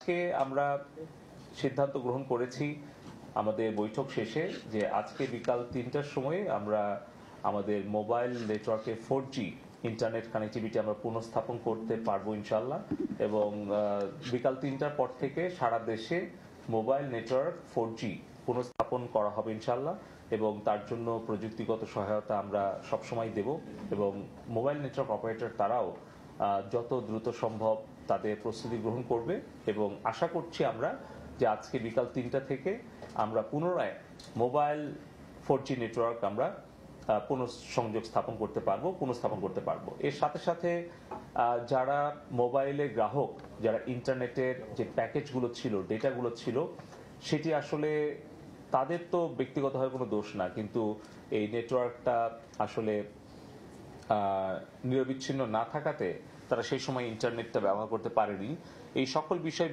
আজকে আমরা সিদ্ধান্ত গ্রহণ করেছি আমাদের বৈঠক শেষে যে আজকে বিকাল 3টার সময় আমরা আমাদের মোবাইল নেটওয়ার্কে 4G ইন্টারনেট কানেক্টিভিটি আমরা পুনঃস্থাপন করতে পারবো ইনশাল্লাহ। এবং বিকাল 3টার পর থেকে সারা দেশে মোবাইল নেটওয়ার্ক 4G পুনঃস্থাপন করা হবে ইনশাল্লাহ। এবং তার জন্য প্রযুক্তিগত সহায়তা আমরা সবসময় দেব এবং মোবাইল নেটওয়ার্ক অপারেটর তারাও যত দ্রুত সম্ভব তাদের প্রস্তুতি গ্রহণ করবে। এবং আশা করছি আমরা যে আজকে বিকাল 3টা থেকে আমরা পুনরায় মোবাইল 4G নেটওয়ার্ক আমরা পুনঃসংযোগ পুনঃস্থাপন করতে পারবো। এর সাথে সাথে যারা মোবাইলের গ্রাহক, যারা ইন্টারনেটের যে প্যাকেজগুলো ছিল, ডেটাগুলো ছিল, সেটি আসলে তাদের তো ব্যক্তিগতভাবে কোনো দোষ না, কিন্তু এই নেটওয়ার্কটা আসলে নিরবিচ্ছিন্ন না থাকাতে তারা সেই সময় ইন্টারনেটটা ব্যবহার করতে পারেনি। এই সকল বিষয়